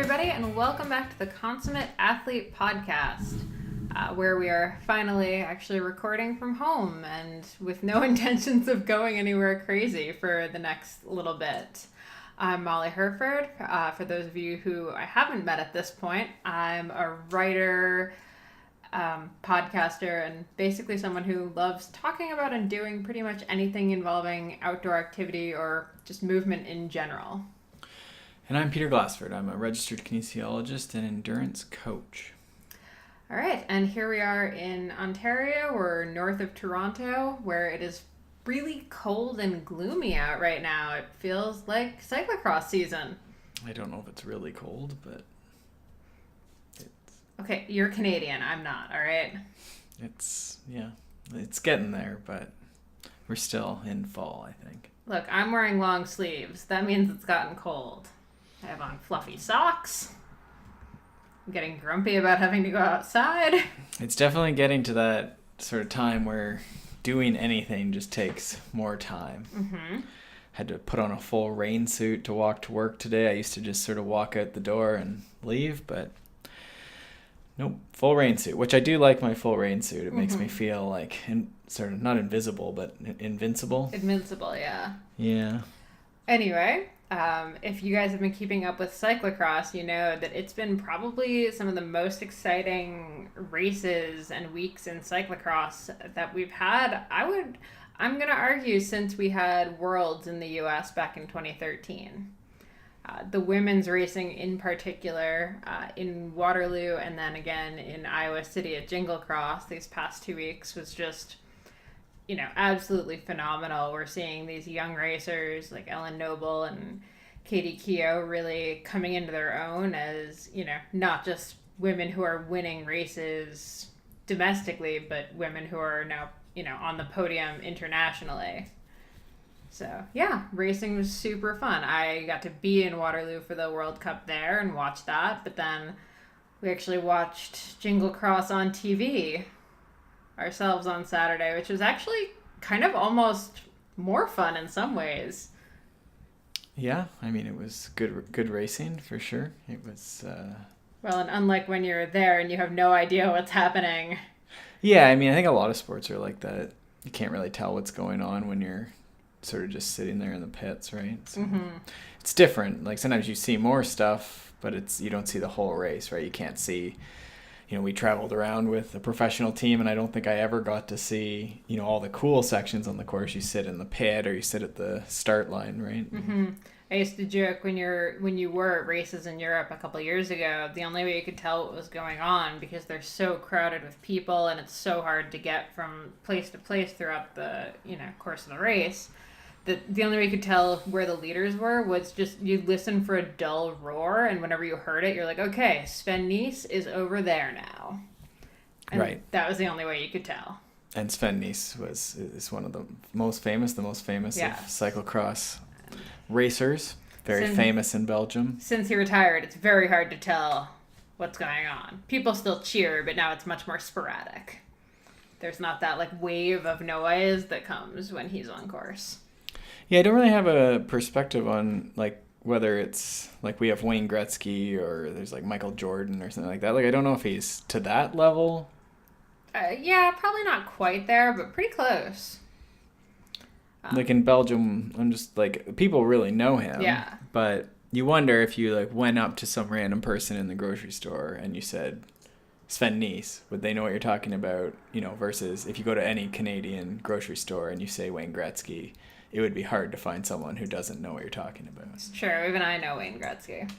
everybody, and welcome back to the Consummate Athlete Podcast, where we are finally actually recording from home and with no intentions of going anywhere crazy for the next little bit. I'm Molly Herford. For those of you who I haven't met at this point, I'm a writer, podcaster, and basically someone who loves talking about and doing pretty much anything involving outdoor activity or just movement in general. And I'm Peter Glassford. I'm a registered kinesiologist and endurance coach. All right, and here we are in Ontario. We're north of Toronto, where it is really cold and gloomy out right now. It feels like cyclocross season. I don't know if it's really cold, but it's... Okay, you're Canadian. I'm not, all right? It's getting there, but we're still in fall, I think. Look, I'm wearing long sleeves. That means it's gotten cold. I have on fluffy socks. I'm getting grumpy about having to go outside. It's definitely getting to that sort of time where doing anything just takes more time. Mm-hmm. Had to put on a full rain suit to walk to work today. I used to just sort of walk out the door and leave, but nope, full rain suit, which I do like my full rain suit. It makes me feel like sort of not invisible, but invincible. Invincible, yeah. Yeah. Anyway, if you guys have been keeping up with cyclocross, you know that it's been probably some of the most exciting races and weeks in cyclocross that we've had. I'm going to argue since we had Worlds in the US back in 2013. The women's racing in particular, in Waterloo and then again in Iowa City at Jingle Cross these past 2 weeks was just, absolutely phenomenal. We're seeing these young racers like Ellen Noble and Katie Keogh really coming into their own as, not just women who are winning races domestically, but women who are now, on the podium internationally. So, yeah, racing was super fun. I got to be in Waterloo for the World Cup there and watch that, but then we actually watched Jingle Cross on TV ourselves on Saturday, which was actually kind of almost more fun in some ways. Yeah, I mean, it was good racing for sure. It was... Well, and unlike when you're there and you have no idea what's happening. Yeah, I mean, I think a lot of sports are like that. You can't really tell what's going on when you're sort of just sitting there in the pits, right? So It's different. Like sometimes you see more stuff, but you don't see the whole race, right? You can't see... we traveled around with a professional team, and I don't think I ever got to see, all the cool sections on the course. You sit in the pit or you sit at the start line, right? Mm-hmm. I used to joke when you were at races in Europe a couple years ago, the only way you could tell what was going on, because they're so crowded with people and it's so hard to get from place to place throughout the, course of the race, that the only way you could tell where the leaders were was just you listen for a dull roar, and whenever you heard it, you're like, okay, Sven Nys is over there now. And right. That was the only way you could tell. And Sven Nys is one of the most famous of cyclocross racers. Very famous in Belgium. Since he retired, it's very hard to tell what's going on. People still cheer, but now it's much more sporadic. There's not that wave of noise that comes when he's on course. Yeah, I don't really have a perspective on whether it's we have Wayne Gretzky or there's Michael Jordan or something like that. I don't know if he's to that level. Yeah, probably not quite there, but pretty close. In Belgium, I'm just people really know him. Yeah. But you wonder if you went up to some random person in the grocery store and you said Sven Nys, would they know what you're talking about? Versus if you go to any Canadian grocery store and you say Wayne Gretzky, it would be hard to find someone who doesn't know what you're talking about. It's true. Even I know Wayne Gretzky.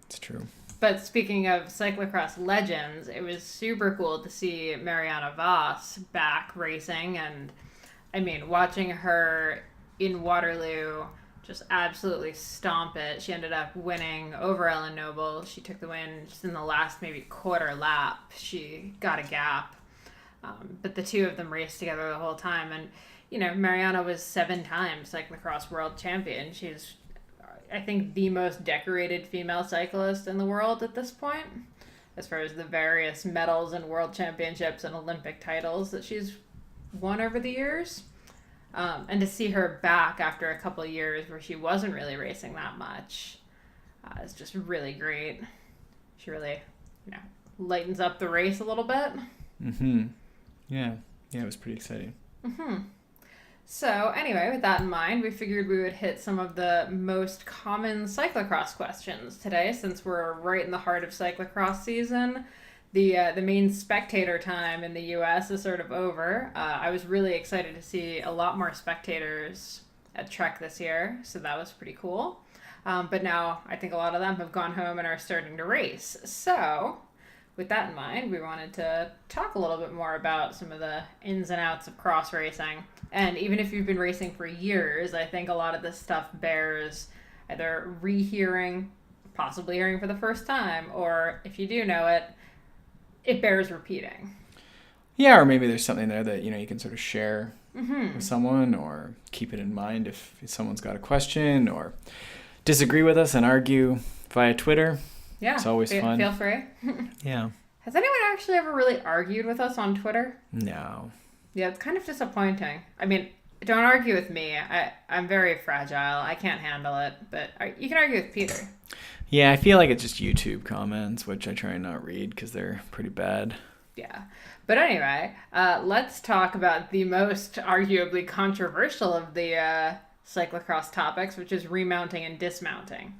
It's true. But speaking of cyclocross legends, it was super cool to see Marianne Vos back racing. And, I mean, watching her in Waterloo just absolutely stomp it. She ended up winning over Ellen Noble. She took the win just in the last maybe quarter lap. She got a gap. But the two of them raced together the whole time. And Mariana was 7-time cyclocross world champion. She's, I think, the most decorated female cyclist in the world at this point, as far as the various medals and world championships and Olympic titles that she's won over the years. And to see her back after a couple of years where she wasn't really racing that much is just really great. She really, lightens up the race a little bit. Mm-hmm. Yeah, it was pretty exciting. Mm-hmm. So anyway, with that in mind, we figured we would hit some of the most common cyclocross questions today, since we're right in the heart of cyclocross season. The main spectator time in the U.S. is sort of over. I was really excited to see a lot more spectators at Trek this year, so that was pretty cool. But now I think a lot of them have gone home and are starting to race. So with that in mind, we wanted to talk a little bit more about some of the ins and outs of cross racing. And even if you've been racing for years, I think a lot of this stuff bears either rehearing, possibly hearing for the first time, or if you do know it, it bears repeating. Yeah, or maybe there's something there that, you can sort of share Mm-hmm. with someone, or keep it in mind if someone's got a question, or disagree with us and argue via Twitter. Yeah. It's always fun. Feel free. Yeah. Has anyone actually ever really argued with us on Twitter? No. Yeah, it's kind of disappointing. I mean, don't argue with me. I'm very fragile. I can't handle it. But you can argue with Peter. Yeah, I feel like it's just YouTube comments, which I try and not read because they're pretty bad. Yeah. But anyway, let's talk about the most arguably controversial of the cyclocross topics, which is remounting and dismounting.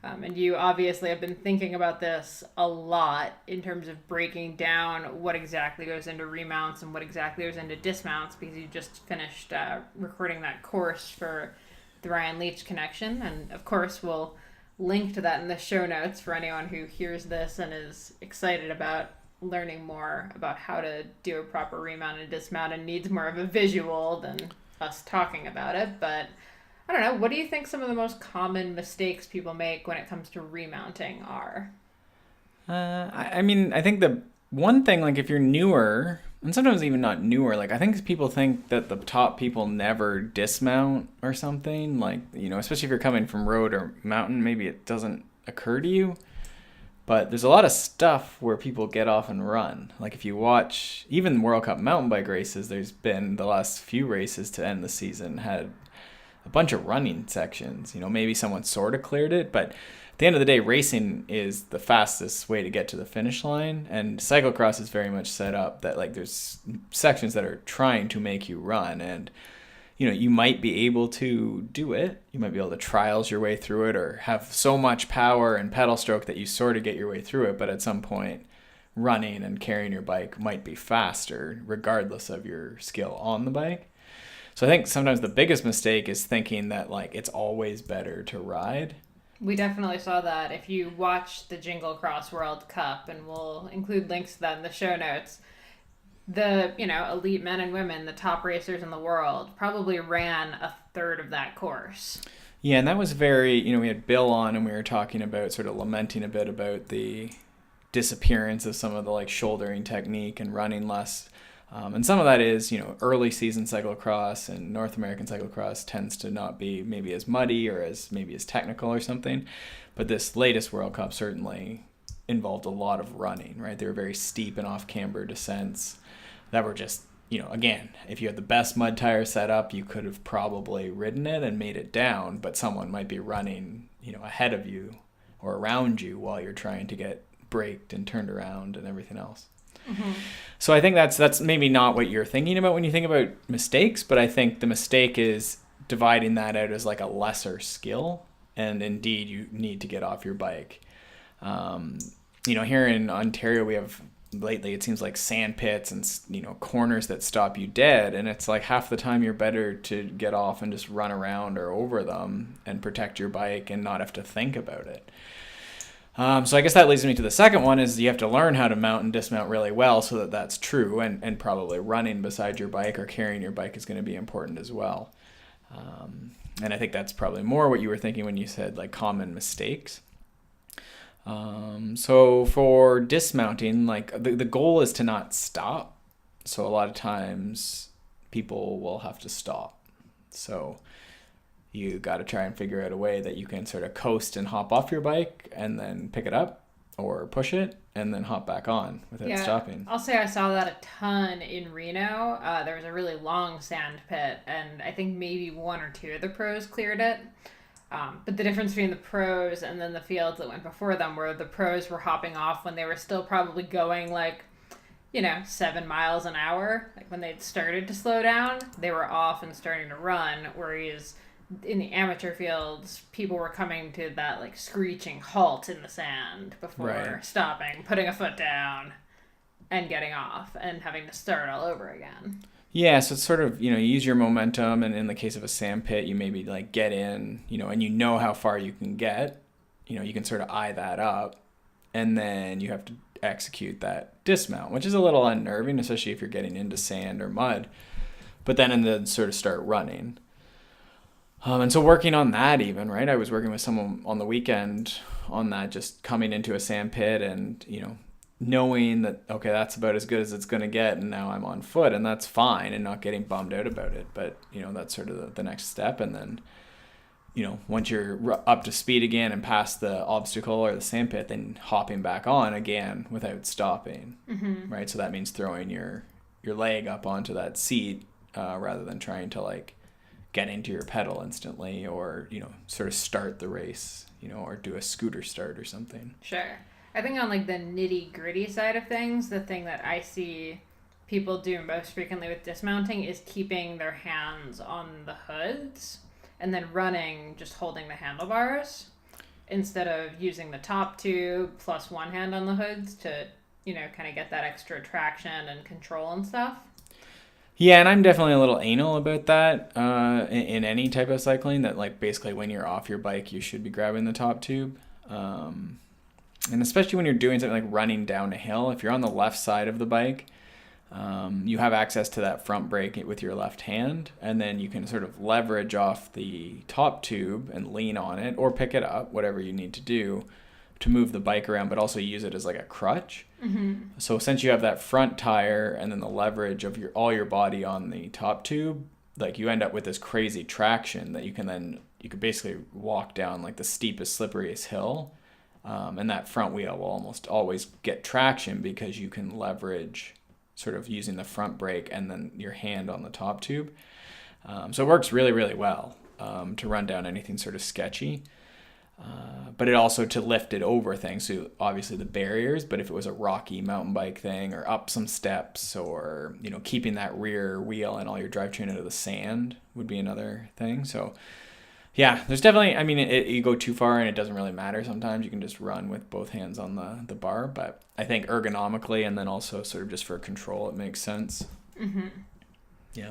And you obviously have been thinking about this a lot in terms of breaking down what exactly goes into remounts and what exactly goes into dismounts, because you just finished recording that course for the Ryan Leach Connection. And of course, we'll link to that in the show notes for anyone who hears this and is excited about learning more about how to do a proper remount and dismount and needs more of a visual than us talking about it. But I don't know, what do you think some of the most common mistakes people make when it comes to remounting are? I think the one thing, like if you're newer, and sometimes even not newer, like I think people think that the top people never dismount or something, like, especially if you're coming from road or mountain, maybe it doesn't occur to you. But there's a lot of stuff where people get off and run. Like if you watch even World Cup mountain bike races, there's been the last few races to end the season had a bunch of running sections. Maybe someone sort of cleared it, but at the end of the day, racing is the fastest way to get to the finish line. And cyclocross is very much set up that like there's sections that are trying to make you run, and you might be able to do it. You might be able to trials your way through it, or have so much power and pedal stroke that you sort of get your way through it. But at some point, running and carrying your bike might be faster, regardless of your skill on the bike. So I think sometimes the biggest mistake is thinking that like it's always better to ride. We definitely saw that. If you watch the Jingle Cross World Cup, and we'll include links to that in the show notes, the elite men and women, the top racers in the world, probably ran a third of that course. Yeah, and that was very, we had Bill on and we were talking about sort of lamenting a bit about the disappearance of some of the like shouldering technique and running less. And some of that is, early season cyclocross and North American cyclocross tends to not be maybe as muddy or as maybe as technical or something. But this latest World Cup certainly involved a lot of running, right? They were very steep and off-camber descents that were just, again, if you had the best mud tire set up, you could have probably ridden it and made it down, but someone might be running, ahead of you or around you while you're trying to get braked and turned around and everything else. Mm-hmm. So I think that's maybe not what you're thinking about when you think about mistakes, but I think the mistake is dividing that out as like a lesser skill, and indeed you need to get off your bike. Here in Ontario we have lately it seems like sand pits and corners that stop you dead, and it's like half the time you're better to get off and just run around or over them and protect your bike and not have to think about it. So I guess that leads me to the second one, is you have to learn how to mount and dismount really well so that that's true, and probably running beside your bike or carrying your bike is going to be important as well. And I think that's probably more what you were thinking when you said like common mistakes. So for dismounting, like the goal is to not stop. So a lot of times people will have to stop. So you got to try and figure out a way that you can sort of coast and hop off your bike and then pick it up or push it and then hop back on without stopping. I'll say I saw that a ton in Reno. There was a really long sand pit, and I think maybe one or two of the pros cleared it. But the difference between the pros and then the fields that went before them, where the pros were hopping off when they were still probably going like, 7 miles an hour. Like when they'd started to slow down, they were off and starting to run. Whereas in the amateur fields, people were coming to that like screeching halt in the sand before stopping, putting a foot down, and getting off and having to start all over again. Yeah, so it's sort of, you use your momentum, and in the case of a sand pit, you maybe like get in, and you know how far you can get. You can sort of eye that up, and then you have to execute that dismount, which is a little unnerving, especially if you're getting into sand or mud. But then sort of start running. And so working on that even, right? I was working with someone on the weekend on that, just coming into a sand pit and, knowing that, okay, that's about as good as it's going to get, and now I'm on foot, and that's fine, and not getting bummed out about it. But, that's sort of the next step. And then, once you're up to speed again and past the obstacle or the sand pit, then hopping back on again without stopping, right? So that means throwing your leg up onto that seat rather than trying to, like, get into your pedal instantly or, sort of start the race, or do a scooter start or something. Sure. I think on like the nitty gritty side of things, the thing that I see people do most frequently with dismounting is keeping their hands on the hoods and then running, just holding the handlebars instead of using the top tube plus one hand on the hoods to, kind of get that extra traction and control and stuff. Yeah, and I'm definitely a little anal about that in any type of cycling, that like basically when you're off your bike, you should be grabbing the top tube. And especially when you're doing something like running down a hill, if you're on the left side of the bike, you have access to that front brake with your left hand, and then you can sort of leverage off the top tube and lean on it or pick it up, whatever you need to do to move the bike around, but also use it as like a crutch. So since you have that front tire and then the leverage of all your body on the top tube, like you end up with this crazy traction that you could basically walk down like the steepest, slipperiest hill. And that front wheel will almost always get traction because you can leverage sort of using the front brake and then your hand on the top tube. So it works really, really well to run down anything sort of sketchy. But it also to lift it over things. So obviously the barriers, but if it was a rocky mountain bike thing or up some steps or, keeping that rear wheel and all your drivetrain out of the sand would be another thing. So yeah, there's definitely, you go too far and it doesn't really matter. Sometimes you can just run with both hands on the bar, but I think ergonomically and then also sort of just for control, it makes sense. Yeah.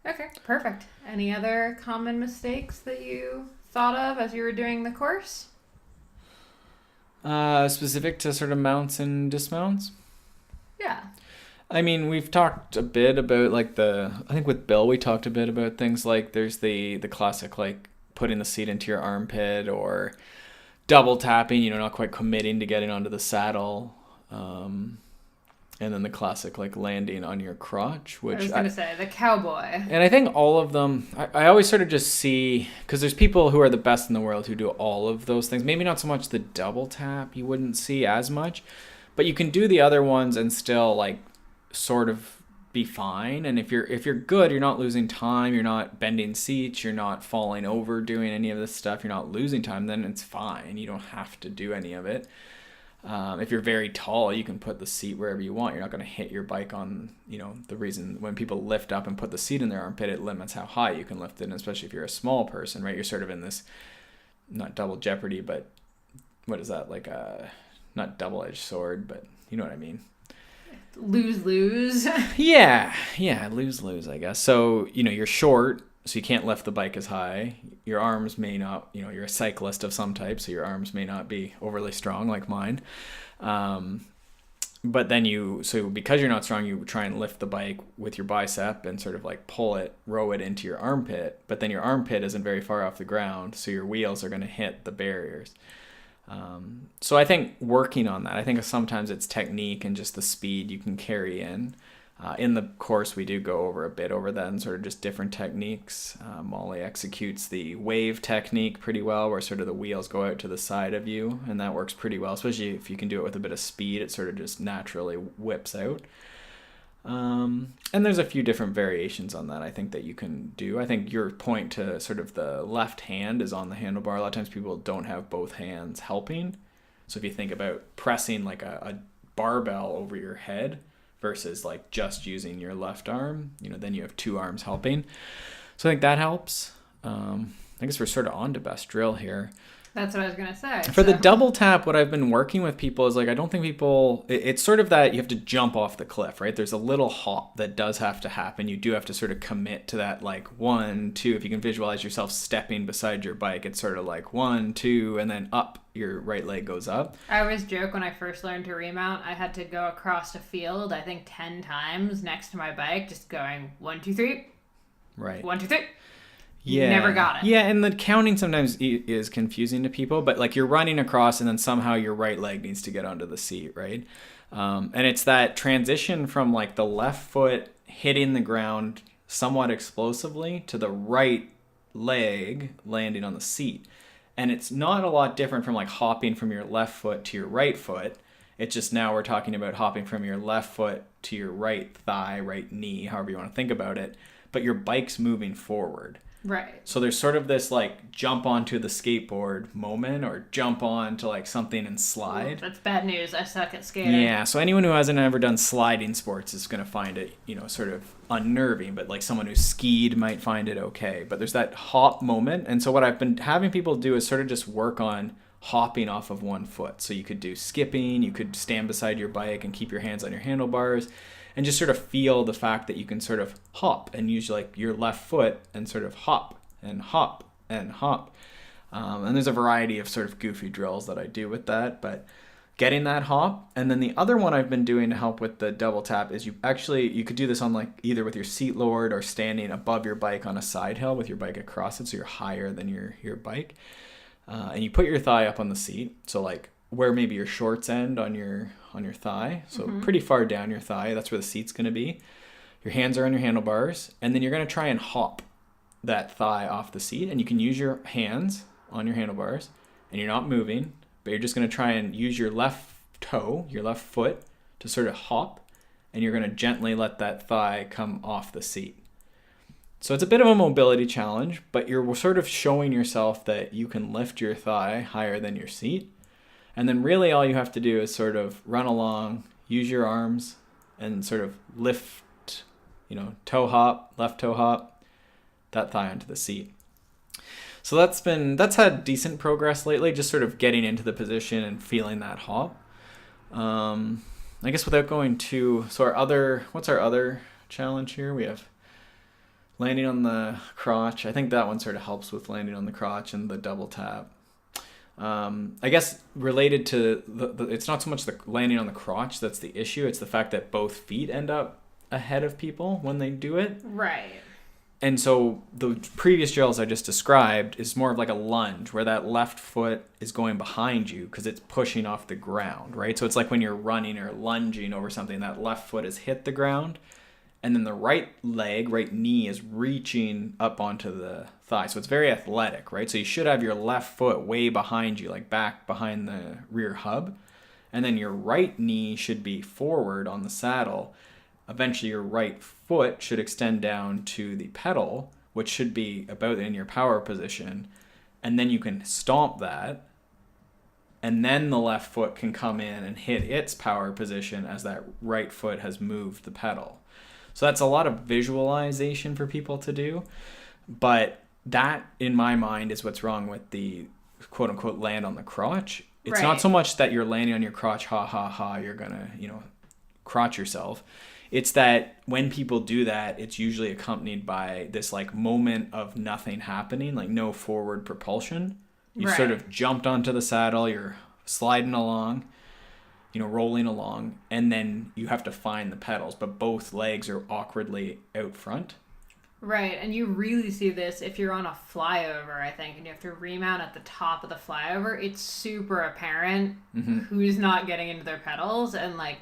Okay, perfect. Any other common mistakes that you thought of as you were doing the course? Specific to sort of mounts and dismounts? Yeah. We've talked a bit about I think with Bill, we talked a bit about things like there's the classic, like putting the seat into your armpit or double tapping, not quite committing to getting onto the saddle. And then the classic, like landing on your crotch, which I was going to say, the cowboy. And I think all of them, I always sort of just see, because there's people who are the best in the world who do all of those things. Maybe not so much the double tap, you wouldn't see as much, but you can do the other ones and still like sort of be fine. And if you're good, you're not losing time, you're not bending seats, you're not falling over doing any of this stuff, you're not losing time, then it's fine. You don't have to do any of it. If you're very tall, you can put the seat wherever you want. You're not going to hit your bike on, the reason when people lift up and put the seat in their armpit, it limits how high you can lift it. And especially if you're a small person, right? You're sort of in this, not double jeopardy, but what is that? Like not double-edged sword, but you know what I mean? Lose. Yeah, lose, I guess. So, you're short, so you can't lift the bike as high. Your arms may not, you're a cyclist of some type, so your arms may not be overly strong like mine. But then so because you're not strong, you try and lift the bike with your bicep and sort of like row it into your armpit. But then your armpit isn't very far off the ground, so your wheels are going to hit the barriers. So I think working on that, I think sometimes it's technique and just the speed you can carry in. In the course, we do go over a bit over that and sort of just different techniques. Molly executes the wave technique pretty well, where sort of the wheels go out to the side of you, and that works pretty well, especially if you can do it with a bit of speed. It sort of just naturally whips out. And there's a few different variations on that I think that you can do. I think your point to sort of the left hand is on the handlebar. A lot of times people don't have both hands helping. So if you think about pressing like a barbell over your head versus like just using your left arm, then you have two arms helping. So I think that helps. I guess we're sort of on to best drill here. That's what I was going to say. For the double tap, what I've been working with people is like, I don't think people, it's sort of that you have to jump off the cliff, right? There's a little hop that does have to happen. You do have to sort of commit to that, like 1, 2, if you can visualize yourself stepping beside your bike, it's sort of like 1, 2, and then up, your right leg goes up. I always joke when I first learned to remount, I had to go across a field, I think 10 times next to my bike, just going 1, 2, 3. Right. 1, 2, 3. Yeah. Never got it. Yeah, and the counting sometimes is confusing to people, but like you're running across and then somehow your right leg needs to get onto the seat, right? And it's that transition from like the left foot hitting the ground somewhat explosively to the right leg landing on the seat. And it's not a lot different from like hopping from your left foot to your right foot. It's just now we're talking about hopping from your left foot to your right thigh, right knee, however you want to think about it. But your bike's moving forward. Right. So there's sort of this like jump onto the skateboard moment or jump onto like something and slide. Ooh, that's bad news. I suck at skating. Yeah. So anyone who hasn't ever done sliding sports is going to find it, sort of unnerving, but like someone who's skied might find it okay. But there's that hop moment. And so what I've been having people do is sort of just work on hopping off of one foot. So you could do skipping, you could stand beside your bike and keep your hands on your handlebars. And just sort of feel the fact that you can sort of hop and use like your left foot and sort of hop and hop and hop. And there's a variety of sort of goofy drills that I do with that, but getting that hop. And then the other one I've been doing to help with the double tap is you could do this on like either with your seat lowered or standing above your bike on a side hill with your bike across it. So you're higher than your bike. And you put your thigh up on the seat. So like where maybe your shorts end on your thigh, so pretty far down your thigh, that's where the seat's going to be. Your hands are on your handlebars, and then you're going to try and hop that thigh off the seat, and you can use your hands on your handlebars, and you're not moving, but you're just going to try and use your left toe, your left foot, to sort of hop, and you're going to gently let that thigh come off the seat. So it's a bit of a mobility challenge, but you're sort of showing yourself that you can lift your thigh higher than your seat. And then really all you have to do is sort of run along, use your arms, and sort of lift, toe hop, left toe hop, that thigh onto the seat. So that's had decent progress lately, just sort of getting into the position and feeling that hop. I guess without going too, what's our other challenge here? We have landing on the crotch. I think that one sort of helps with landing on the crotch and the double tap. I guess related to it's not so much the landing on the crotch that's the issue. It's the fact that both feet end up ahead of people when they do it. Right. And so the previous drills I just described is more of like a lunge where that left foot is going behind you because it's pushing off the ground, right? So it's like when you're running or lunging over something, that left foot has hit the ground. And then the right knee is reaching up onto the thigh. So it's very athletic, right? So you should have your left foot way behind you, like back behind the rear hub. And then your right knee should be forward on the saddle. Eventually your right foot should extend down to the pedal, which should be about in your power position. And then you can stomp that. And then the left foot can come in and hit its power position as that right foot has moved the pedal. So that's a lot of visualization for people to do. But that, in my mind, is what's wrong with the quote-unquote land on the crotch. It's not so much that you're landing on your crotch, ha, ha, ha, you're going to, crotch yourself. It's that when people do that, it's usually accompanied by this, like, moment of nothing happening, like no forward propulsion. You sort of jumped onto the saddle, you're sliding along, rolling along, and then you have to find the pedals, but both legs are awkwardly out front. Right, and you really see this if you're on a flyover, I think, and you have to remount at the top of the flyover. It's super apparent who's not getting into their pedals, and, like,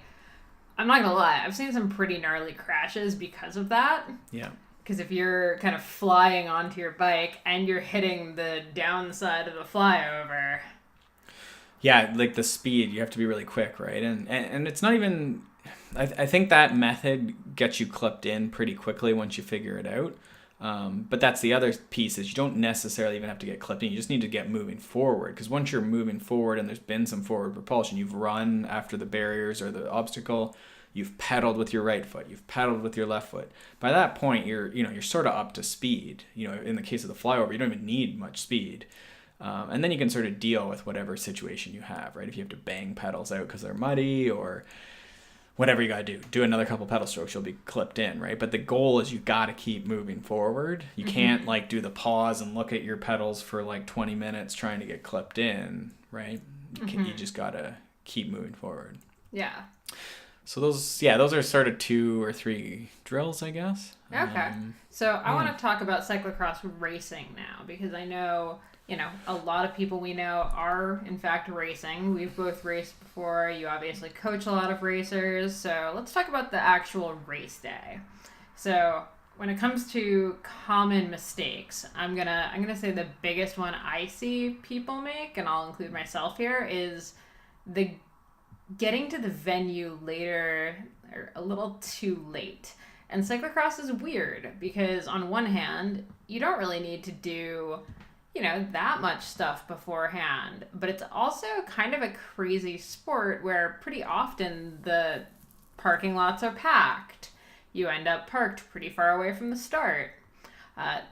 I'm not gonna lie, I've seen some pretty gnarly crashes because of that. Yeah. Because if you're kind of flying onto your bike and you're hitting the downside of the flyover... Yeah, like the speed, you have to be really quick, right? And it's not even... I think that method gets you clipped in pretty quickly once you figure it out. But that's the other piece is you don't necessarily even have to get clipped in. You just need to get moving forward, because once you're moving forward and there's been some forward propulsion, you've run after the barriers or the obstacle, you've pedaled with your right foot, you've pedaled with your left foot. By that point, you're sort of up to speed. In the case of the flyover, you don't even need much speed. And then you can sort of deal with whatever situation you have, right? If you have to bang pedals out because they're muddy or whatever you got to do another couple pedal strokes, you'll be clipped in, right? But the goal is you got to keep moving forward. You can't like do the pause and look at your pedals for like 20 minutes trying to get clipped in, right? You just got to keep moving forward. Yeah. So those are sort of 2 or 3 drills, I guess. Okay. So I want to talk about cyclocross racing now, because I know, a lot of people we know are, in fact, racing. We've both raced before. You obviously coach a lot of racers. So let's talk about the actual race day. So when it comes to common mistakes, I'm gonna say the biggest one I see people make, and I'll include myself here, is the getting to the venue later or a little too late. And cyclocross is weird because on one hand, you don't really need to do that much stuff beforehand, but it's also kind of a crazy sport where pretty often the parking lots are packed. You end up parked pretty far away from the start.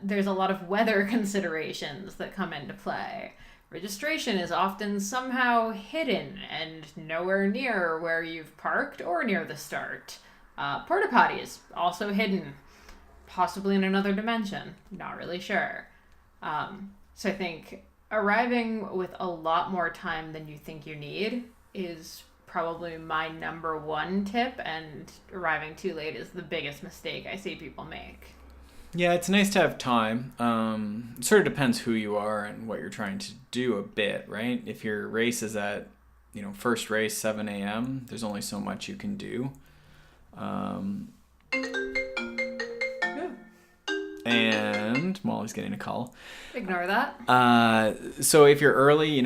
There's a lot of weather considerations that come into play. Registration is often somehow hidden and nowhere near where you've parked or near the start. Porta potties, also hidden, possibly in another dimension, not really sure. So I think arriving with a lot more time than you think you need is probably my number one tip, and arriving too late is the biggest mistake I see people make. Yeah, it's nice to have time. It sort of depends who you are and what you're trying to do a bit, right? If your race is at, first race 7 a.m., there's only so much you can do. And Molly's getting a call. Ignore that. So if you're early,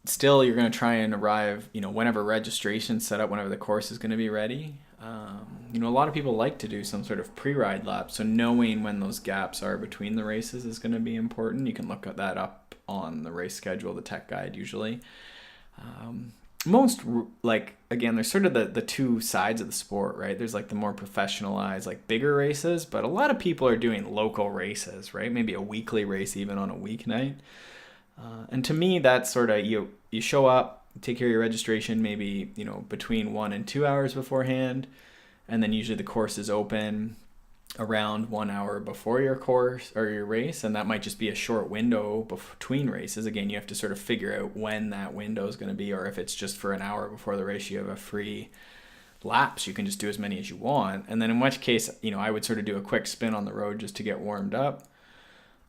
still you're going to try and arrive, whenever registration's set up, whenever the course is going to be ready. A lot of people like to do some sort of pre-ride lap, so knowing when those gaps are between the races is going to be important. You can look at that up on the race schedule, the tech guide usually. There's sort of the two sides of the sport, right? There's like the more professionalized, like bigger races, but a lot of people are doing local races, right? Maybe a weekly race even on a weeknight. And to me, that's sort of, you show up, take care of your registration, maybe, between 1 and 2 hours beforehand. And then usually the course is open around 1 hour before your course or your race. And that might just be a short window between races. Again, you have to sort of figure out when that window is going to be, or if it's just for an hour before the race, you have a free laps. You can just do as many as you want. And then in which case, I would sort of do a quick spin on the road just to get warmed up.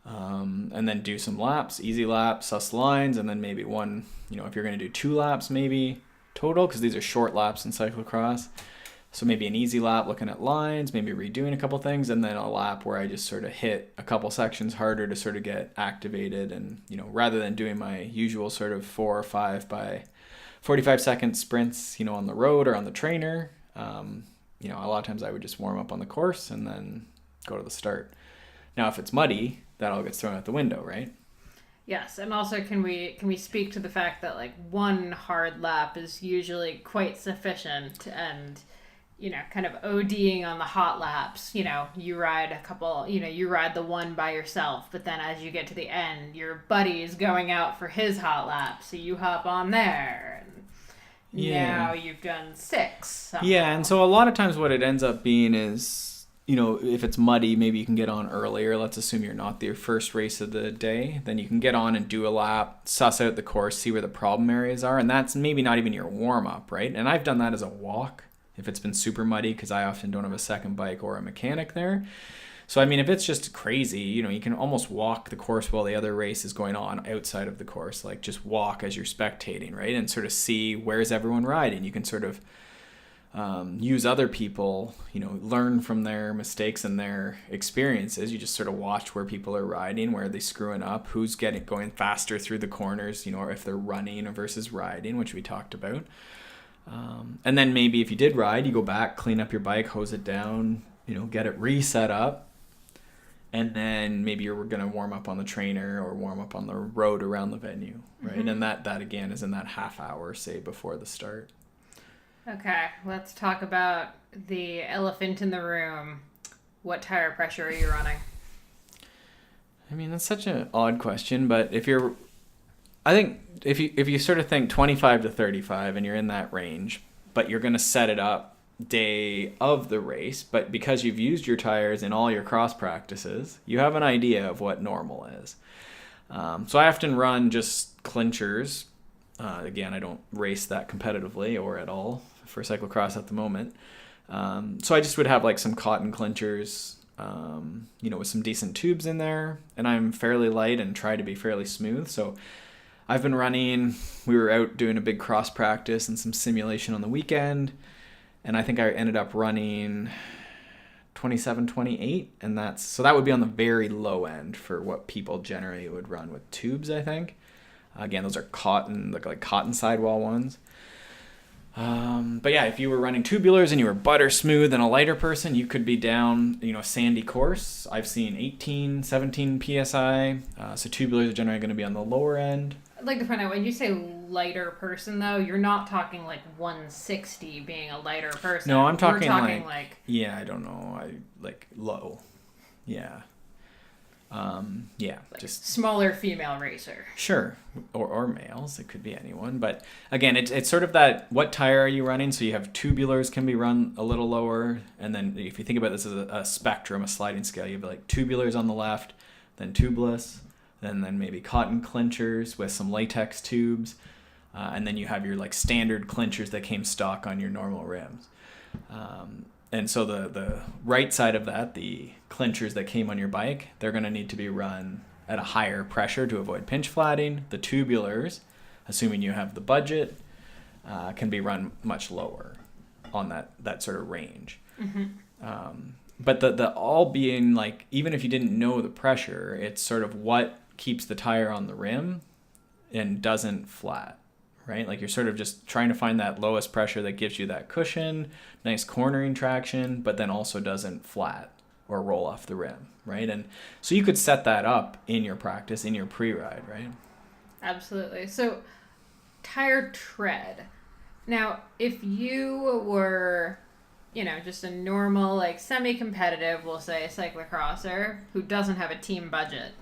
And then do some laps, easy laps, suss lines, and then maybe one, if you're going to do 2 laps maybe total, because these are short laps in cyclocross. So maybe an easy lap looking at lines, maybe redoing a couple things, and then a lap where I just sort of hit a couple sections harder to sort of get activated. And, rather than doing my usual sort of 4 or 5 by 45-second sprints, on the road or on the trainer, a lot of times I would just warm up on the course and then go to the start. Now, if it's muddy, that all gets thrown out the window, right? Yes, and also can we speak to the fact that like one hard lap is usually quite sufficient, and kind of ODing on the hot laps, you ride a couple, you ride the one by yourself, but then as you get to the end, your buddy is going out for his hot lap, so you hop on there, and now you've done 6. Somehow. Yeah, and so a lot of times what it ends up being is, if it's muddy, maybe you can get on earlier. Let's assume you're not the first race of the day. Then you can get on and do a lap, suss out the course, see where the problem areas are. And that's maybe not even your warm-up, right? And I've done that as a walk if it's been super muddy, because I often don't have a second bike or a mechanic there. So, if it's just crazy, you can almost walk the course while the other race is going on outside of the course. Like, just walk as you're spectating, right? And sort of see where's everyone riding. You can sort of use other people, learn from their mistakes and their experiences. You just sort of watch where people are riding, where are they screwing up, who's going faster through the corners, or if they're running versus riding, which we talked about. And then maybe if you did ride, you go back, clean up your bike, hose it down, get it reset up. And then maybe you're going to warm up on the trainer or warm up on the road around the venue, right? Mm-hmm. And that again is in that half hour, say, before the start. Okay, let's talk about the elephant in the room. What tire pressure are you running? I mean, that's such an odd question, but I think if you sort of think 25 to 35 and you're in that range, but you're going to set it up day of the race, but because you've used your tires in all your cross practices, you have an idea of what normal is. So I often run just clinchers. Again, I don't race that competitively or at all for cyclocross at the moment. So I just would have like some cotton clinchers, with some decent tubes in there, and I'm fairly light and try to be fairly smooth. So I've been running, we were out doing a big cross practice and some simulation on the weekend, and I think I ended up running 27, 28, and that would be on the very low end for what people generally would run with tubes, I think. Again, those are cotton, like cotton sidewall ones. But yeah, if you were running tubulars and you were butter smooth and a lighter person, you could be down, a sandy course. I've seen 18, 17 PSI. So tubulars are generally going to be on the lower end. I'd like to find out, when you say lighter person, though, you're not talking like 160 being a lighter person. No, I'm talking, like yeah, I don't know. Like low. Yeah. like just smaller female racer. Sure, or males. It could be anyone. But again, it's sort of that, what tire are you running? So you have tubulars can be run a little lower, and then if you think about this as a spectrum, a sliding scale, you have like tubulars on the left, then tubeless, then maybe cotton clinchers with some latex tubes, and then you have your like standard clinchers that came stock on your normal rims. And so the right side of that, the clinchers that came on your bike, they're going to need to be run at a higher pressure to avoid pinch flatting. The tubulars, assuming you have the budget, can be run much lower on that sort of range. Mm-hmm. But the all being like, even if you didn't know the pressure, it's sort of what keeps the tire on the rim and doesn't flat. Right? Like you're sort of just trying to find that lowest pressure that gives you that cushion, nice cornering traction, but then also doesn't flat or roll off the rim, right? And so you could set that up in your practice, in your pre-ride, right? Absolutely. So tire tread. Now, if you were, just a normal, like semi-competitive, we'll say, cyclocrosser who doesn't have a team budget,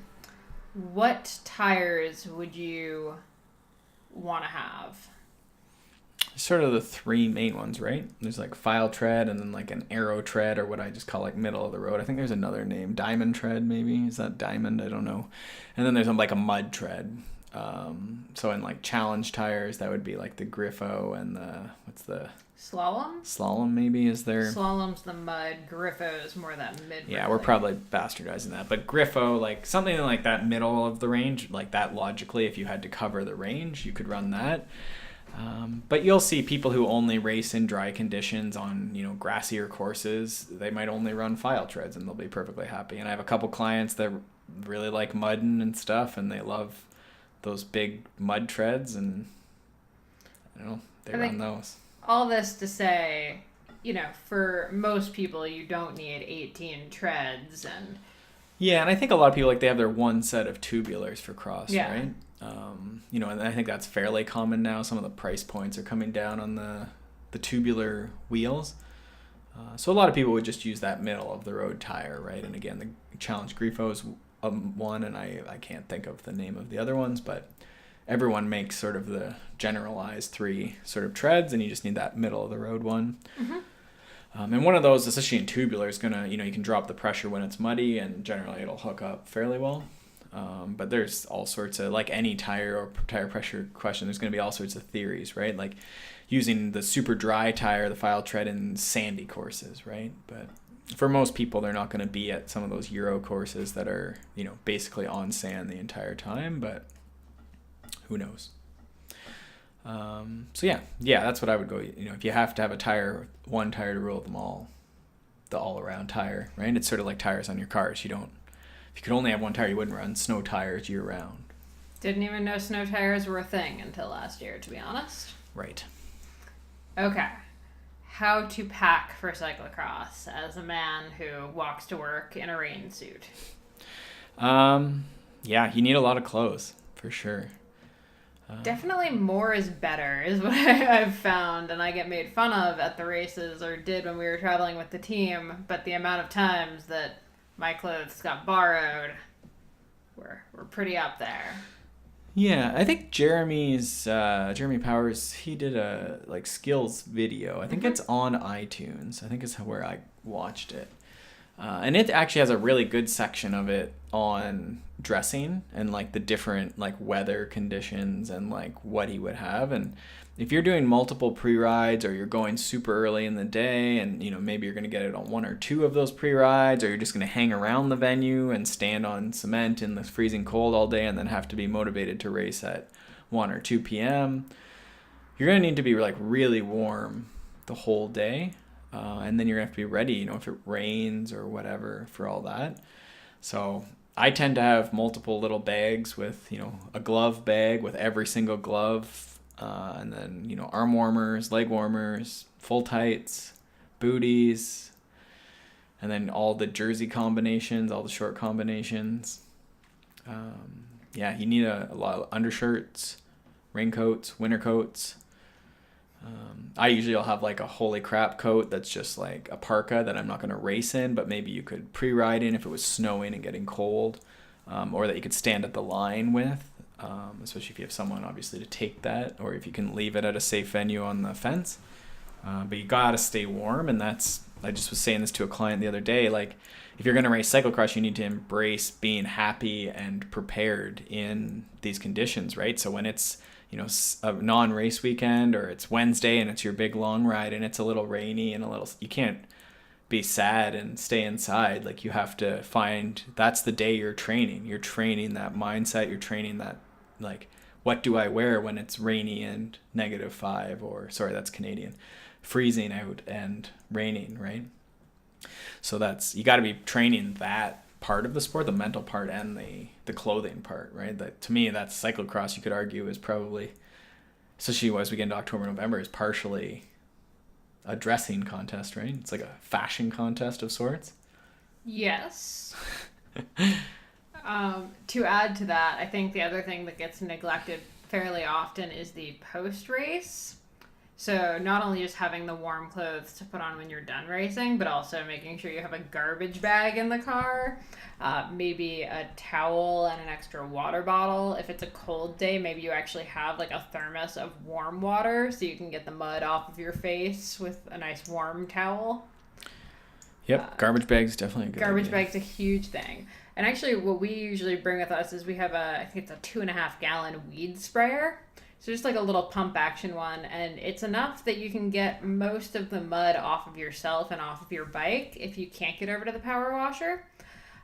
what tires would you want to have? Sort of the three main ones, right? There's like file tread and then like an arrow tread, or what I just call like middle of the road. I think there's another name, diamond tread maybe. Is that diamond? I don't know. And then there's like a mud tread. So in like challenge tires, that would be like the Griffo and what's the Slalom? Slalom maybe is there. Slalom's the mud. Griffo's more that mid. Yeah, we're probably bastardizing that. But Griffo, like something like that middle of the range, like that logically, if you had to cover the range, you could run that. But you'll see people who only race in dry conditions on, grassier courses, they might only run file treads and they'll be perfectly happy. And I have a couple clients that really like mudding and stuff, and they love those big mud treads, and they run those. All this to say, for most people, you don't need 18 treads. Yeah, and I think a lot of people, they have their one set of tubulars for cross, yeah. Right? And I think that's fairly common now. Some of the price points are coming down on the tubular wheels. So a lot of people would just use that middle of the road tire, right? And again, the Challenge Grifo is one, and I can't think of the name of the other ones, but everyone makes sort of the generalized three sort of treads, and you just need that middle of the road one. Mm-hmm. And one of those, especially in tubular, is gonna, you can drop the pressure when it's muddy, and generally it'll hook up fairly well. But there's all sorts of, like any tire or tire pressure question, there's going to be all sorts of theories, right? Like using the super dry tire, the file tread in sandy courses, right? But for most people, they're not going to be at some of those Euro courses that are, basically on sand the entire time, but who knows? So yeah, that's what I would go. If you have to have one tire to rule them all, the all-around tire, right? It's sort of like tires on your cars. If you could only have one tire, you wouldn't run snow tires year-round. Didn't even know snow tires were a thing until last year, to be honest. Right. Okay. How to pack for cyclocross as a man who walks to work in a rain suit. Um, yeah, you need a lot of clothes for sure. Definitely more is better, is what I've found, and I get made fun of at the races, or did when we were traveling with the team. But the amount of times that my clothes got borrowed were pretty up there. Yeah, I think Jeremy Powers, he did a like skills video. I think Mm-hmm. it's on iTunes. I think it's where I watched it. And it actually has a really good section of it on dressing and like the different like weather conditions and like what he would have. And if you're doing multiple pre-rides or you're going super early in the day and maybe you're going to get it on one or two of those pre-rides, or you're just going to hang around the venue and stand on cement in the freezing cold all day and then have to be motivated to race at 1 or 2 p.m., you're going to need to be like really warm the whole day. And then you're going to have to be ready, if it rains or whatever for all that. So I tend to have multiple little bags with, a glove bag with every single glove, and then, arm warmers, leg warmers, full tights, booties, and then all the jersey combinations, all the short combinations. Yeah, you need a lot of undershirts, raincoats, winter coats. I usually will have like a holy crap coat that's just like a parka that I'm not going to race in, but maybe you could pre-ride in if it was snowing and getting cold, or that you could stand at the line with, especially if you have someone obviously to take that, or if you can leave it at a safe venue on the fence. But you gotta stay warm, and I just was saying this to a client the other day, like if you're going to race cyclocross, you need to embrace being happy and prepared in these conditions, right? So when it's a non-race weekend, or it's Wednesday and it's your big long ride and it's a little rainy and you can't be sad and stay inside. Like you have to find, that's the day you're training that mindset, you're training that, like, what do I wear when it's rainy and -5, or sorry, that's Canadian, freezing out and raining, right? So you got to be training that part of the sport, the mental part and the clothing part, right? That to me, that's cyclocross. You could argue is probably, especially as we get into October, November, is partially a dressing contest, right? It's like a fashion contest of sorts. Yes. To add to that, I think the other thing that gets neglected fairly often is the post race. So not only just having the warm clothes to put on when you're done racing, but also making sure you have a garbage bag in the car, maybe a towel and an extra water bottle. If it's a cold day, maybe you actually have like a thermos of warm water so you can get the mud off of your face with a nice warm towel. Yep, garbage bag's definitely a good Garbage idea. bag's a huge thing. And actually, what we usually bring with us is we have I think it's a 2.5 gallon weed sprayer. So just like a little pump action one, and it's enough that you can get most of the mud off of yourself and off of your bike if you can't get over to the power washer.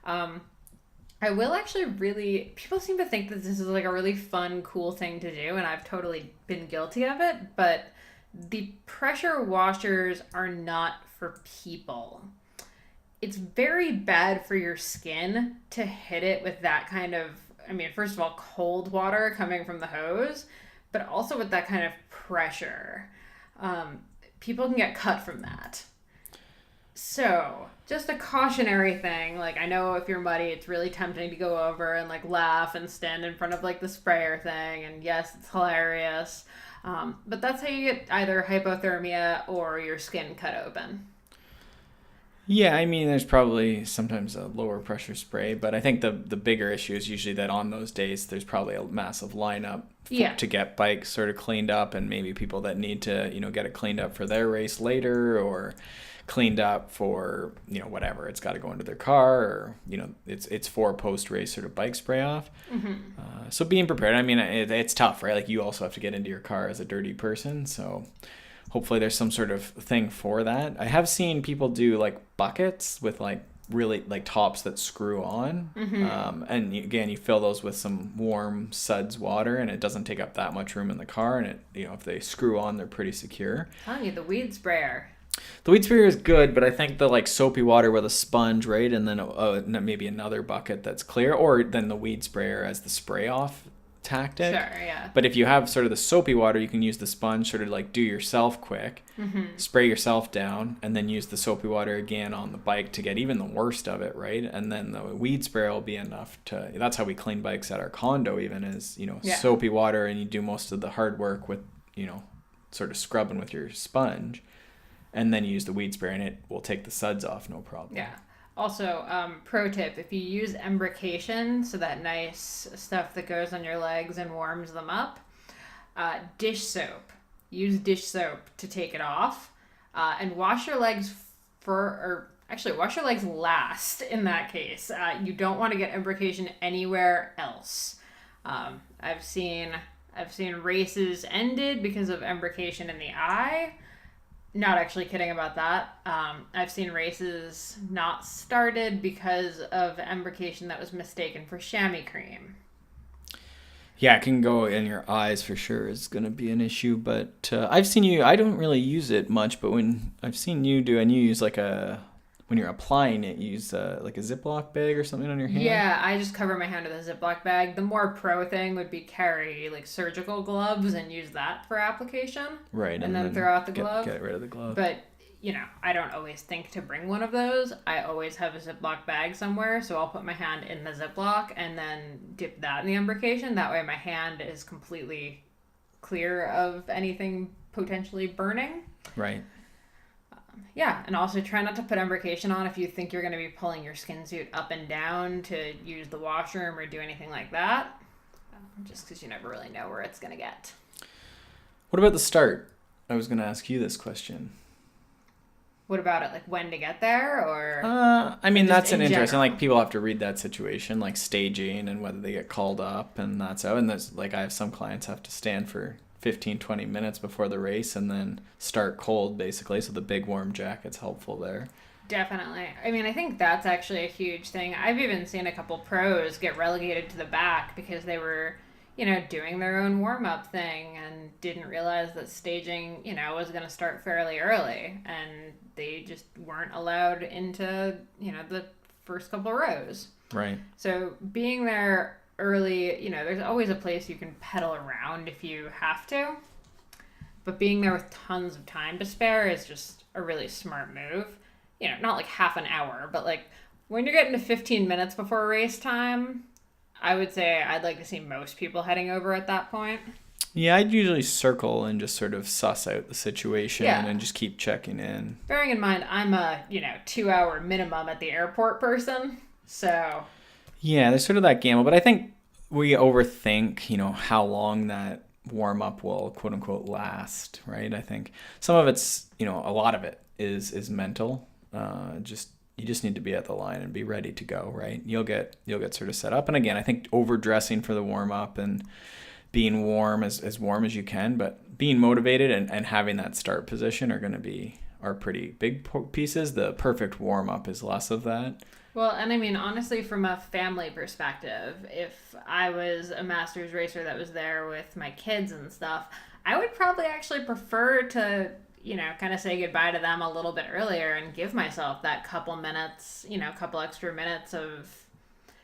I will actually people seem to think that this is like a really fun, cool thing to do, and I've totally been guilty of it, but the pressure washers are not for people. It's very bad for your skin to hit it with that kind of, I mean, first of all, cold water coming from the hose, but also with that kind of pressure. People can get cut from that. So, just a cautionary thing. Like, I know if you're muddy, it's really tempting to go over and, like, laugh and stand in front of, like, the sprayer thing. And yes, it's hilarious. But that's how you get either hypothermia or your skin cut open. Yeah, I mean, there's probably sometimes a lower pressure spray, but I think the bigger issue is usually that on those days there's probably a massive lineup to get bikes sort of cleaned up, and maybe people that need to get it cleaned up for their race later, or cleaned up for whatever, it's got to go into their car, or it's for post race sort of bike spray off. Mm-hmm. So being prepared, I mean, it's tough, right? Like you also have to get into your car as a dirty person, so hopefully there's some sort of thing for that. I have seen people do like buckets with like really like tops that screw on. Mm-hmm. And again, you fill those with some warm suds water, and it doesn't take up that much room in the car, and if they screw on, they're pretty secure. I'm telling you, the weed sprayer. The weed sprayer is good, but I think the like soapy water with a sponge, right? And then maybe another bucket that's clear, or then the weed sprayer as the spray off tactic. Sure, yeah. But if you have sort of the soapy water, you can use the sponge sort of like do yourself quick, spray yourself down, and then use the soapy water again on the bike to get even the worst of it, right? And then the weed spray will be enough to, that's how we clean bikes at our condo even, is, soapy water, and you do most of the hard work with, sort of scrubbing with your sponge, and then you use the weed spray and it will take the suds off, no problem. Yeah. Also, pro tip, if you use embrocation, so that nice stuff that goes on your legs and warms them up, dish soap. Use dish soap to take it off, and wash your legs wash your legs last in that case. You don't want to get embrocation anywhere else. I've seen races ended because of embrocation in the eye. Not actually kidding about that. I've seen races not started because of embrocation that was mistaken for chamois cream. Yeah, it can go in your eyes for sure. It's going to be an issue. But I've seen you, I don't really use it much, but when I've seen you do, and you use when you're applying it, you use like a Ziploc bag or something on your hand? Yeah, I just cover my hand with a Ziploc bag. The more pro thing would be carry like surgical gloves and use that for application. Right. And then throw out the glove. Get rid of the glove. But, I don't always think to bring one of those. I always have a Ziploc bag somewhere, so I'll put my hand in the Ziploc and then dip that in the embrocation. That way my hand is completely clear of anything potentially burning. Right. Yeah, and also try not to put embrocation on if you think you're going to be pulling your skin suit up and down to use the washroom or do anything like that, just because you never really know where it's going to get. What about the start? I was going to ask you this question. What about it? Like when to get there, or? That's an interesting. Like people have to read that situation, like staging and whether they get called up, and that's how. And there's like I have some clients have to stand for 15, 20 minutes before the race and then start cold basically. So the big warm jacket's helpful there. Definitely. I think that's actually a huge thing. I've even seen a couple pros get relegated to the back because they were, doing their own warm-up thing and didn't realize that staging, was going to start fairly early, and they just weren't allowed into, the first couple rows. Right. So being there early, there's always a place you can pedal around if you have to, but being there with tons of time to spare is just a really smart move. Not like half an hour, but like when you're getting to 15 minutes before race time, I would say I'd like to see most people heading over at that point. Yeah, I'd usually circle and just sort of suss out the situation and just keep checking in. Bearing in mind, I'm a, 2-hour minimum at the airport person, so... Yeah, there's sort of that gamble, but I think we overthink, how long that warm-up will, quote-unquote, last, right? I think some of it's, a lot of it is mental. You just need to be at the line and be ready to go, right? You'll get sort of set up. And again, I think overdressing for the warm-up and being warm, as warm as you can, but being motivated and having that start position are pretty big pieces. The perfect warm-up is less of that. Well, and honestly, from a family perspective, if I was a masters racer that was there with my kids and stuff, I would probably actually prefer to, kind of say goodbye to them a little bit earlier and give myself that couple minutes, couple extra minutes of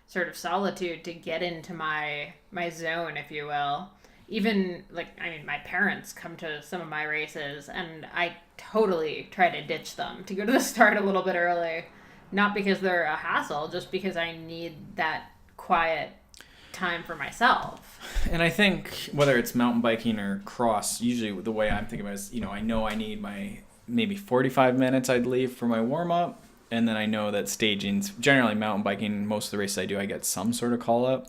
sort of solitude to get into my zone, if you will. Even, my parents come to some of my races, and I totally try to ditch them to go to the start a little bit early. Not because they're a hassle, just because I need that quiet time for myself. And I think whether it's mountain biking or cross, usually the way I'm thinking about it is, I know I need my maybe 45 minutes I'd leave for my warm-up. And then I know that staging's generally mountain biking, most of the races I do, I get some sort of call-up.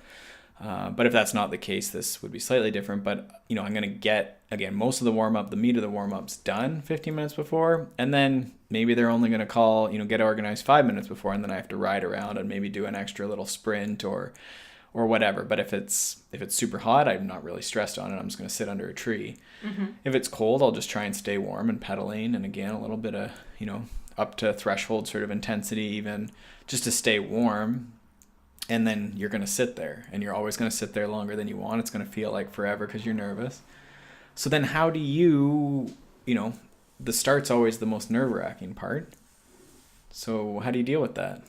But if that's not the case, this would be slightly different. But, I'm going to get, again, most of the warm-up, the meat of the warm-up's done 15 minutes before. And then maybe they're only going to call, get organized 5 minutes before. And then I have to ride around and maybe do an extra little sprint or whatever. But if it's super hot, I'm not really stressed on it. I'm just going to sit under a tree. Mm-hmm. If it's cold, I'll just try and stay warm and pedaling. And again, a little bit of, up to threshold sort of intensity, even just to stay warm. And then you're going to sit there, and you're always going to sit there longer than you want. It's going to feel like forever because you're nervous. So then how do you, the start's always the most nerve-wracking part. So how do you deal with that?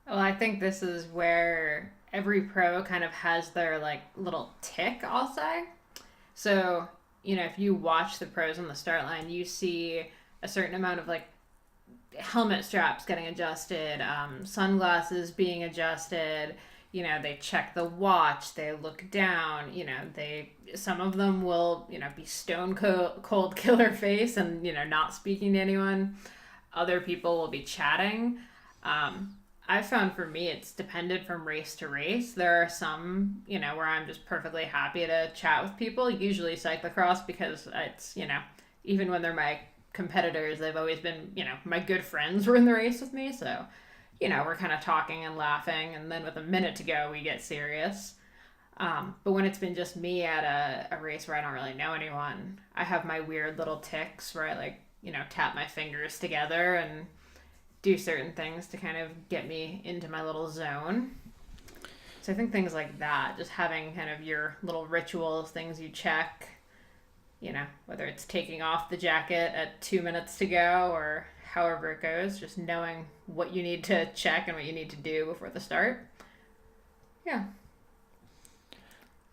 Well, I think this is where every pro kind of has their like little tick, I'll say. So, if you watch the pros on the start line, you see a certain amount of like helmet straps getting adjusted, sunglasses being adjusted. They check the watch, they look down. Some of them will be stone cold killer face and not speaking to anyone. Other people will be chatting. I found for me it's depended from race to race. There are some where I'm just perfectly happy to chat with people, usually cyclocross, because it's even when they're my competitors, they've always been my good friends were in the race with me, so we're kind of talking and laughing, and then with a minute to go we get serious. But when it's been just me at a race where I don't really know anyone, I have my weird little tics where I like tap my fingers together and do certain things to kind of get me into my little zone. So I think things like that, just having kind of your little rituals, things you check, whether it's taking off the jacket at 2 minutes to go or however it goes, just knowing what you need to check and what you need to do before the start. Yeah.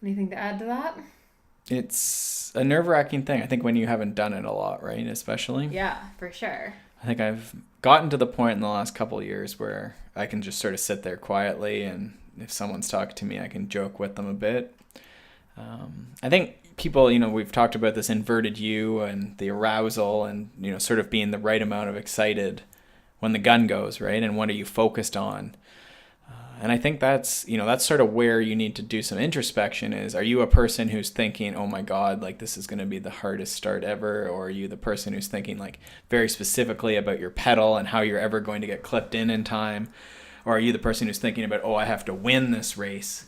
Anything to add to that? It's a nerve-wracking thing, I think, when you haven't done it a lot, right? Especially. Yeah, for sure. I think I've gotten to the point in the last couple of years where I can just sort of sit there quietly, and if someone's talking to me, I can joke with them a bit. I think people, we've talked about this inverted U and the arousal and, sort of being the right amount of excited when the gun goes, right? And what are you focused on? And I think that's sort of where you need to do some introspection is, are you a person who's thinking, oh my God, like this is going to be the hardest start ever? Or are you the person who's thinking like very specifically about your pedal and how you're ever going to get clipped in time? Or are you the person who's thinking about, oh, I have to win this race,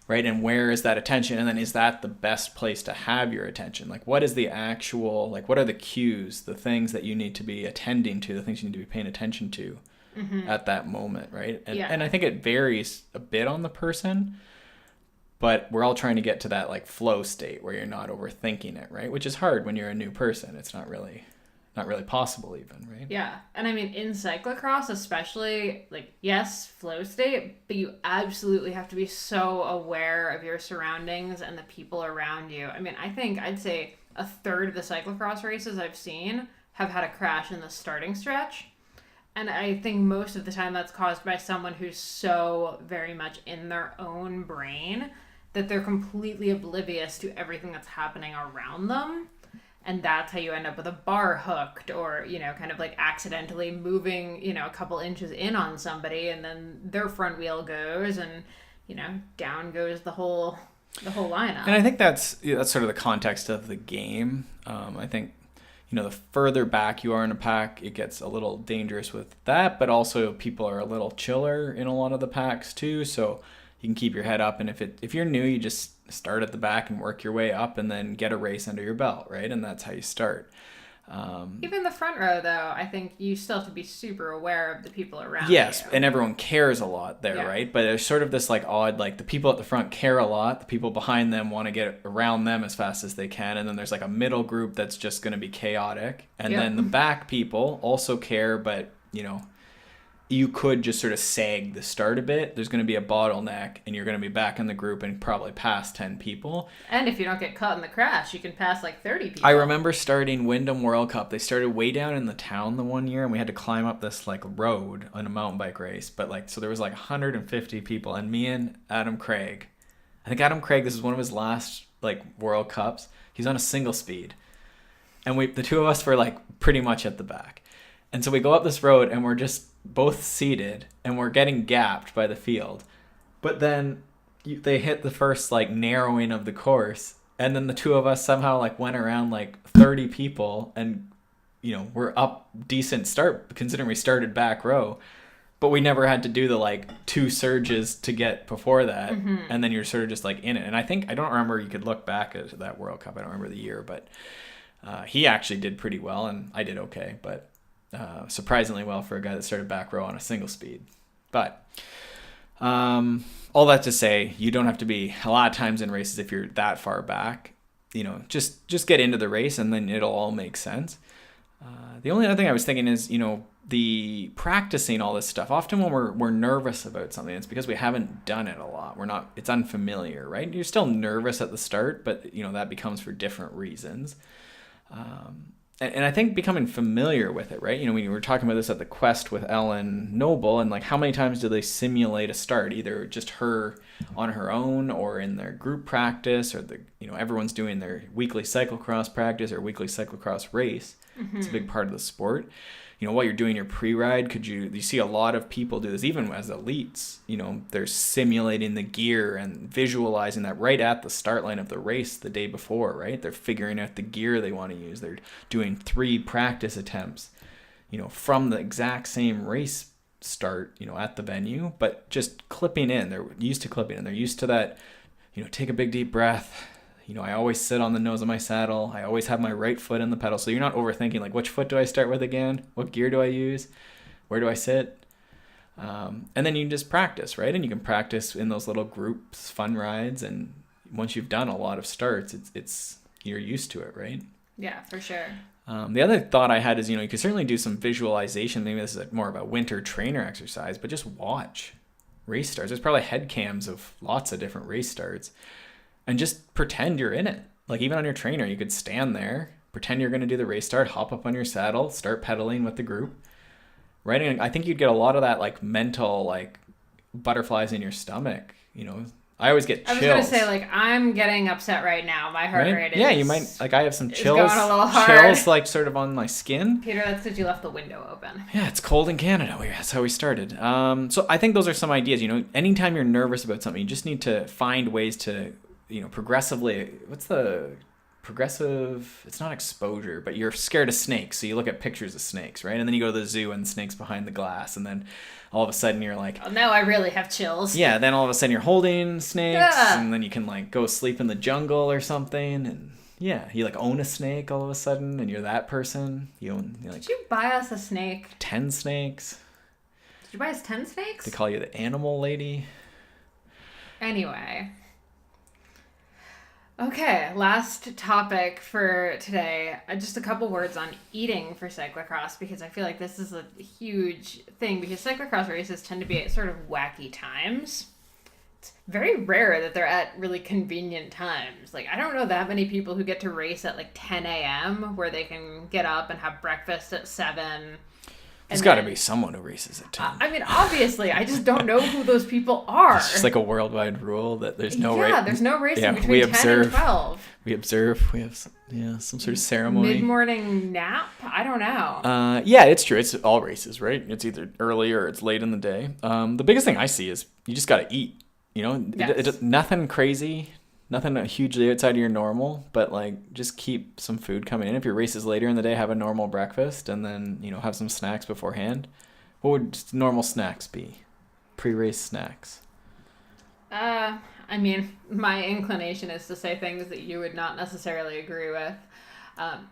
right? And where is that attention? And then is that the best place to have your attention? Like what is the actual, like what are the cues, the things that you need to be attending to, the things you need to be paying attention to? Mm-hmm. At that moment, right? And I think it varies a bit on the person, but we're all trying to get to that like flow state where you're not overthinking it, right? Which is hard when you're a new person. It's not really possible even, right? Yeah. And I mean, in cyclocross especially, like, yes, flow state, but you absolutely have to be so aware of your surroundings and the people around you. I mean, I think I'd say a third of the cyclocross races I've seen have had a crash in the starting stretch. And I think most of the time that's caused by someone who's so very much in their own brain that they're completely oblivious to everything that's happening around them. And that's how you end up with a bar hooked or, kind of like accidentally moving, a couple inches in on somebody, and then their front wheel goes and, down goes the whole lineup. And I think that's sort of the context of the game. I think the further back you are in a pack, it gets a little dangerous with that, but also people are a little chiller in a lot of the packs too, so you can keep your head up, and if you're new, you just start at the back and work your way up and then get a race under your belt, right? And that's how you start. Even the front row, though, I think you still have to be super aware of the people around yes, you. And everyone cares a lot there, right? But there's sort of this like odd, like the people at the front care a lot, the people behind them want to get around them as fast as they can, and then there's like a middle group that's just going to be chaotic, and then the back people also care, but you could just sort of sag the start a bit. There's going to be a bottleneck, and you're going to be back in the group and probably pass 10 people. And if you don't get caught in the crash, you can pass like 30 people. I remember starting Wyndham World Cup. They started way down in the town the one year, and we had to climb up this like road on a mountain bike race. But like, so there was like 150 people, and me and Adam Craig. I think Adam Craig, this is one of his last like World Cups. He's on a single speed, and the two of us were like pretty much at the back. And so we go up this road, and we're just both seated, and we're getting gapped by the field. But then they hit the first like narrowing of the course, and then the two of us somehow like went around like 30 people, and we're up decent start considering we started back row, but we never had to do the like two surges to get before that. Mm-hmm. And then you're sort of just like in it. And I don't remember, you could look back at that World Cup, I don't remember the year, but he actually did pretty well, and I did okay, but surprisingly well for a guy that started back row on a single speed. But all that to say, you don't have to be a lot of times in races if you're that far back. Just get into the race, and then it'll all make sense. The only other thing I was thinking is, the practicing all this stuff, often when we're nervous about something, it's because we haven't done it a lot. It's unfamiliar, right? You're still nervous at the start, but that becomes for different reasons. And I think becoming familiar with it, right? When you were talking about this at the Quest with Ellen Noble, and like how many times do they simulate a start, either just her on her own or in their group practice, or everyone's doing their weekly cyclocross practice or weekly cyclocross race. Mm-hmm. It's a big part of the sport. While you're doing your pre-ride, you see a lot of people do this, even as elites. They're simulating the gear and visualizing that right at the start line of the race the day before, right? They're figuring out the gear they want to use. They're doing 3 practice attempts, from the exact same race start, at the venue, but just clipping in. They're used to clipping in. They're used to that, take a big deep breath. I always sit on the nose of my saddle. I always have my right foot in the pedal. So you're not overthinking, like, which foot do I start with again? What gear do I use? Where do I sit? And then you just practice, right? And you can practice in those little groups, fun rides. And once you've done a lot of starts, it's you're used to it, right? Yeah, for sure. The other thought I had is, you can certainly do some visualization. Maybe this is more of a winter trainer exercise, but just watch race starts. There's probably head cams of lots of different race starts. And just pretend you're in it. Like even on your trainer, you could stand there, pretend you're going to do the race start, hop up on your saddle, start pedaling with the group. Right? And I think you'd get a lot of that like mental like butterflies in your stomach. I always get chills. I was going to say, like, I'm getting upset right now. My heart rate is... Yeah, you might... Like, I have some chills. Going a little hard. Chills, like, sort of on my skin. Peter, that's because you left the window open. Yeah, it's cold in Canada. That's how we started. So I think those are some ideas. Anytime you're nervous about something, you just need to find ways to... progressively, what's the progressive, it's not exposure, but you're scared of snakes. So you look at pictures of snakes, right? And then you go to the zoo and the snake's behind the glass. And then all of a sudden you're like, oh, now I really have chills. Yeah. Then all of a sudden you're holding snakes and then you can like go sleep in the jungle or something. And yeah, you like own a snake all of a sudden and you're that person. You're like, did you buy us a snake? 10 snakes. Did you buy us 10 snakes? They call you the animal lady. Anyway. Okay, last topic for today. Just a couple words on eating for cyclocross, because I feel like this is a huge thing, because cyclocross races tend to be at sort of wacky times. It's very rare that they're at really convenient times. Like, I don't know that many people who get to race at like 10 a.m. where they can get up and have breakfast at 7. There's got to be someone who races at 10. I mean, obviously, I just don't know who those people are. It's just like a worldwide rule that there's no race. Yeah, there's no racing between 10 and 12. We observe. We have some sort of ceremony. Mid-morning nap? I don't know. Yeah, it's true. It's all races, right? It's either early or it's late in the day. The biggest thing I see is you just got to eat. Yes. Nothing crazy. Nothing hugely outside of your normal, but like just keep some food coming in. If your race is later in the day, have a normal breakfast and then, have some snacks beforehand. What would normal snacks be? Pre-race snacks? I mean, my inclination is to say things that you would not necessarily agree with.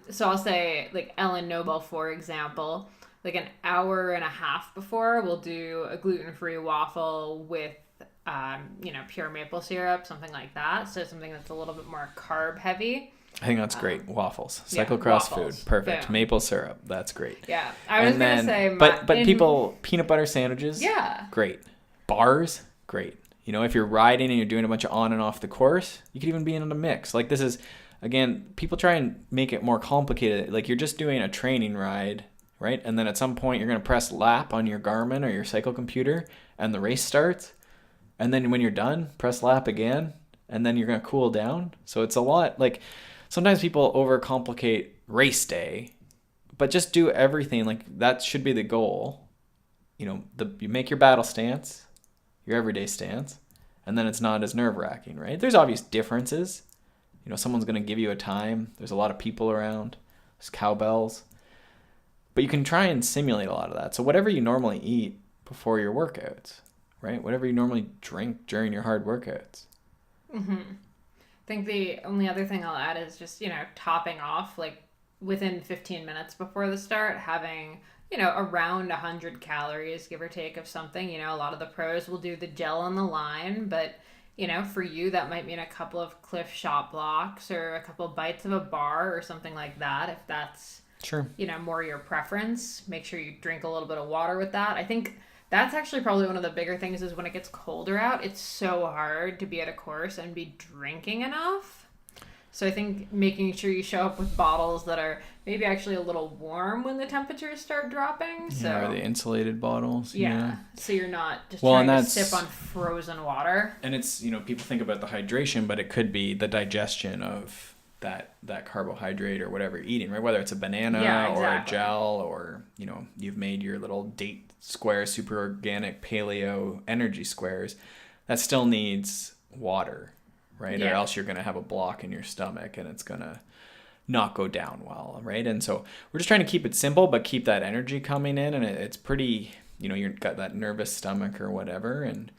So I'll say like Ellen Noble, for example, like an hour and a half before we'll do a gluten-free waffle with pure maple syrup, something like that. So something that's a little bit more carb heavy. I think that's great. Waffles. Cyclocross food. Perfect. Boom. Maple syrup. That's great. Yeah. I was going to say... But people, peanut butter sandwiches? Yeah. Great. Bars? Great. If you're riding and you're doing a bunch of on and off the course, you could even be in a mix. Like this is, again, people try and make it more complicated. Like you're just doing a training ride, right? And then at some point you're going to press lap on your Garmin or your cycle computer and the race starts. And then when you're done, press lap again, and then you're going to cool down. So it's a lot. Like sometimes people overcomplicate race day, but just do everything. Like that should be the goal. You make your battle stance, your everyday stance, and then it's not as nerve-wracking, right? There's obvious differences. Someone's going to give you a time. There's a lot of people around. There's cowbells. But you can try and simulate a lot of that. So whatever you normally eat before your workouts, right? Whatever you normally drink during your hard workouts. Mm-hmm. I think the only other thing I'll add is just, topping off, like, within 15 minutes before the start, having, around 100 calories, give or take, of something. A lot of the pros will do the gel on the line, but, for you, that might mean a couple of Cliff Shot blocks or a couple of bites of a bar or something like that, if that's Sure. More your preference. Make sure you drink a little bit of water with that. I think that's actually probably one of the bigger things is when it gets colder out, it's so hard to be at a course and be drinking enough. So I think making sure you show up with bottles that are maybe actually a little warm when the temperatures start dropping. So or the insulated bottles. Yeah. So you're not just trying to sip on frozen water. And it's, people think about the hydration, but it could be the digestion of that carbohydrate or whatever you're eating, right? Whether it's a banana or a gel or, you've made your little date square, super organic paleo energy squares, that still needs water. Right? Yeah. Or else you're going to have a block in your stomach and it's going to not go down well, right? And so we're just trying to keep it simple, but keep that energy coming in. And it's pretty, you've got that nervous stomach or whatever, and,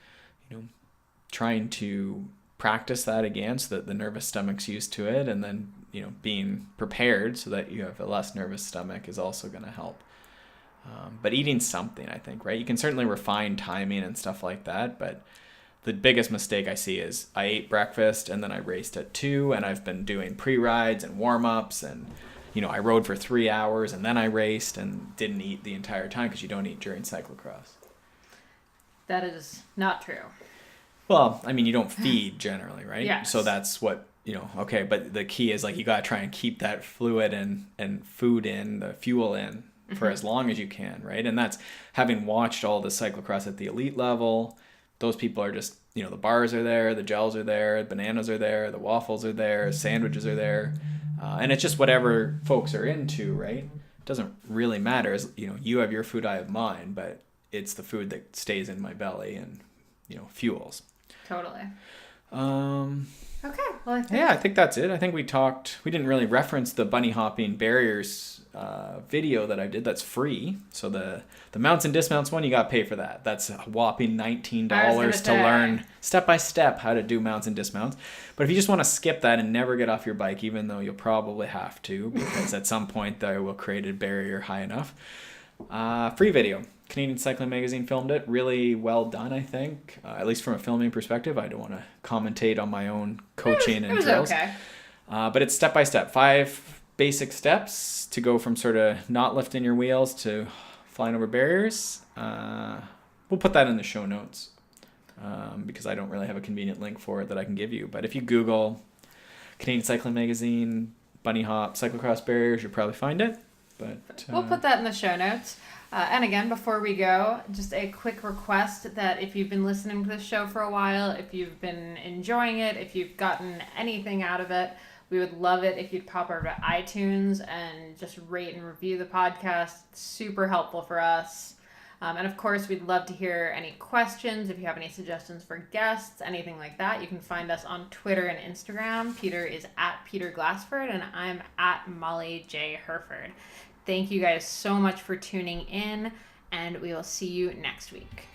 trying to practice that again so that the nervous stomach's used to it. And then, being prepared so that you have a less nervous stomach is also going to help. But eating something, I think, right? You can certainly refine timing and stuff like that, but the biggest mistake I see is I ate breakfast and then I raced at 2 and I've been doing pre-rides and warm-ups and, I rode for 3 hours and then I raced and didn't eat the entire time because you don't eat during cyclocross. That is not true. Well, you don't feed generally, right? Yes. So that's what, okay, but the key is you got to try and keep that fluid and food in, the fuel in for as long as you can, right? And that's having watched all the cyclocross at the elite level. Those people are just, the bars are there, the gels are there, bananas are there, the waffles are there, sandwiches are there. And it's just whatever folks are into, right? It doesn't really matter. You have your food, I have mine, but it's the food that stays in my belly and, fuels. Totally. Okay. Well, I think that's it. I think we didn't really reference the bunny hopping barriers video that I did. That's free. So the mounts and dismounts one, you got to pay for that. That's a whopping $19 to learn step by step how to do mounts and dismounts. But if you just want to skip that and never get off your bike, even though you'll probably have to, because at some point I will create a barrier high enough. Free video. Canadian Cycling Magazine filmed it. Really well done, I think. At least from a filming perspective. I don't want to commentate on my own coaching and drills. Okay. But it's step by step. 5 basic steps to go from sort of not lifting your wheels to flying over barriers. We'll put that in the show notes because I don't really have a convenient link for it that I can give you. But if you Google Canadian Cycling Magazine, bunny hop, cyclocross barriers, you'll probably find it. But we'll put that in the show notes. And again, before we go, just a quick request that if you've been listening to this show for a while, if you've been enjoying it, if you've gotten anything out of it, we would love it if you'd pop over to iTunes and just rate and review the podcast. It's super helpful for us. And of course, we'd love to hear any questions. If you have any suggestions for guests, anything like that, you can find us on Twitter and Instagram. Peter is at Peter Glassford, and I'm at Molly J. Herford. Thank you guys so much for tuning in, and we will see you next week.